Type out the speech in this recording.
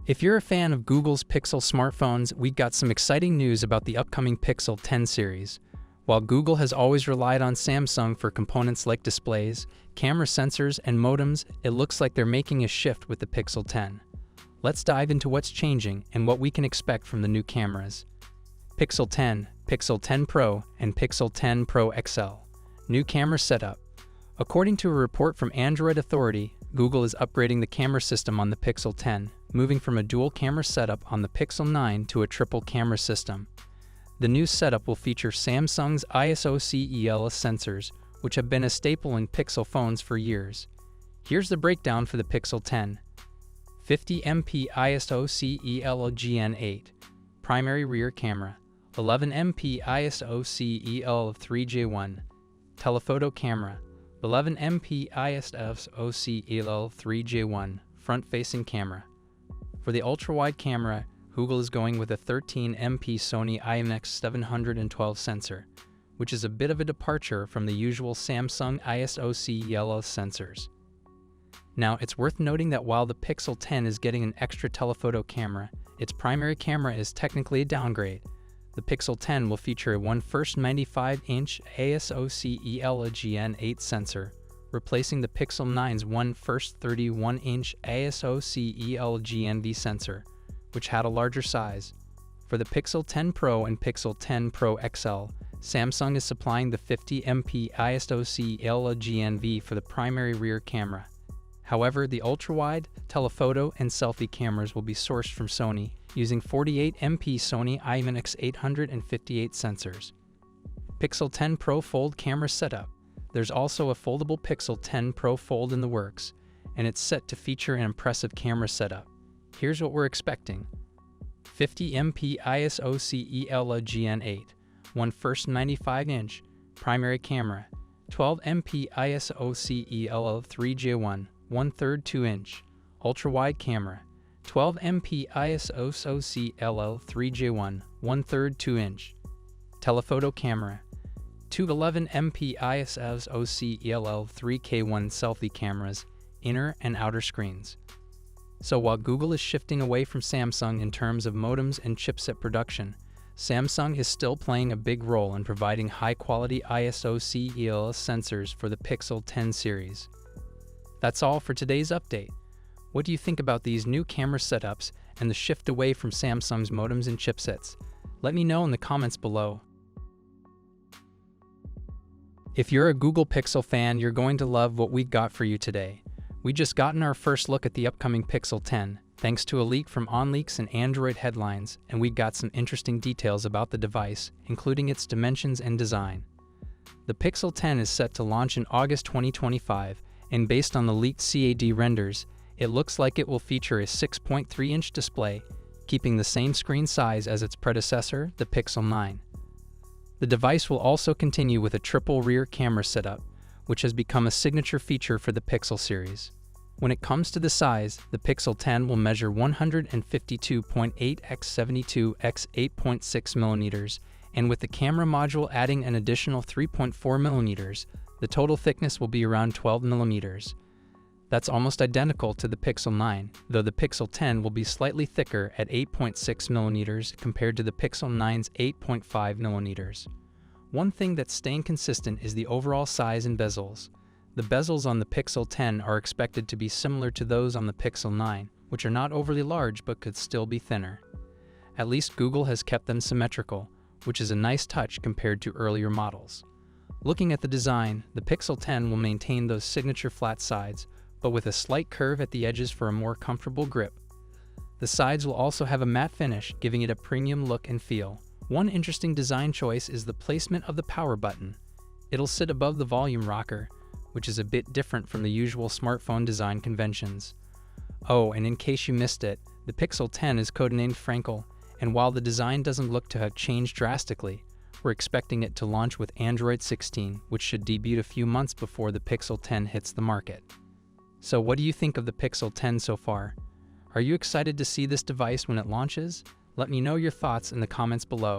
If you're a fan of Google's Pixel smartphones, we've got some exciting news about the upcoming Pixel 10 series. While Google has always relied on Samsung for components like displays, camera sensors, and modems, it looks like they're making a shift with the Pixel 10. Let's dive into what's changing and what we can expect from the new cameras. Pixel 10, Pixel 10 Pro, and Pixel 10 Pro XL. New camera setup. According to a report from Android Authority, Google is upgrading the camera system on the Pixel 10, moving from a dual camera setup on the Pixel 9 to a triple camera system. The new setup will feature Samsung's ISO-CELS sensors, which have been a staple in Pixel phones for years. Here's the breakdown for the Pixel 10. 50MP ISO-CELS GN8 primary rear camera, 11MP ISO-CELS 3J1 telephoto camera, 11MP ISO-CELS 3J1 front-facing camera. For the ultra-wide camera, Google is going with a 13MP Sony IMX712 sensor, which is a bit of a departure from the usual Samsung ISO-CELS sensors. Now, it's worth noting that while the Pixel 10 is getting an extra telephoto camera, its primary camera is technically a downgrade. The Pixel 10 will feature a 1/95-inch ISO-CELS GN8 sensor, replacing the Pixel 9's 1/31-inch ISO-CELS GNV sensor, which had a larger size. For the Pixel 10 Pro and Pixel 10 Pro XL, Samsung is supplying the 50MP ISO-CELS GNV for the primary rear camera. However, the ultra-wide, telephoto, and selfie cameras will be sourced from Sony, using 48MP Sony IMX858 sensors. Pixel 10 Pro Fold camera setup. There's also a foldable Pixel 10 Pro Fold in the works, and it's set to feature an impressive camera setup. Here's what we're expecting. 50MP ISO-CELS GN8, 1/95-inch primary camera, 12MP ISO-CELS 3J1, 1/3 2-inch ultra-wide camera, 12MP ISO-CELS 3J1, 1/3 2-inch telephoto camera, two 11MP ISO-CELS 3K1 selfie cameras, inner and outer screens. So while Google is shifting away from Samsung in terms of modems and chipset production, Samsung is still playing a big role in providing high-quality ISO-CELS sensors for the Pixel 10 series. That's all for today's update. What do you think about these new camera setups and the shift away from Samsung's modems and chipsets? Let me know in the comments below. If you're a Google Pixel fan, you're going to love what we've got for you today. We just gotten our first look at the upcoming Pixel 10, thanks to a leak from OnLeaks and Android headlines, and we've got some interesting details about the device, including its dimensions and design. The Pixel 10 is set to launch in August 2025, and based on the leaked CAD renders, it looks like it will feature a 6.3-inch display, keeping the same screen size as its predecessor, the Pixel 9. The device will also continue with a triple rear camera setup, which has become a signature feature for the Pixel series. When it comes to the size, the Pixel 10 will measure 152.8 x 72 x 8.6 mm, and with the camera module adding an additional 3.4 mm, the total thickness will be around 12 mm. That's almost identical to the Pixel 9, though the Pixel 10 will be slightly thicker at 8.6 mm compared to the Pixel 9's 8.5 mm. One thing that's staying consistent is the overall size and bezels. The bezels on the Pixel 10 are expected to be similar to those on the Pixel 9, which are not overly large but could still be thinner. At least Google has kept them symmetrical, which is a nice touch compared to earlier models. Looking at the design, the Pixel 10 will maintain those signature flat sides, but with a slight curve at the edges for a more comfortable grip. The sides will also have a matte finish, giving it a premium look and feel. One interesting design choice is the placement of the power button. It'll sit above the volume rocker, which is a bit different from the usual smartphone design conventions. Oh, and in case you missed it, the Pixel 10 is codenamed Frankel, and while the design doesn't look to have changed drastically, we're expecting it to launch with Android 16, which should debut a few months before the Pixel 10 hits the market. So what do you think of the Pixel 10 so far? Are you excited to see this device when it launches? Let me know your thoughts in the comments below.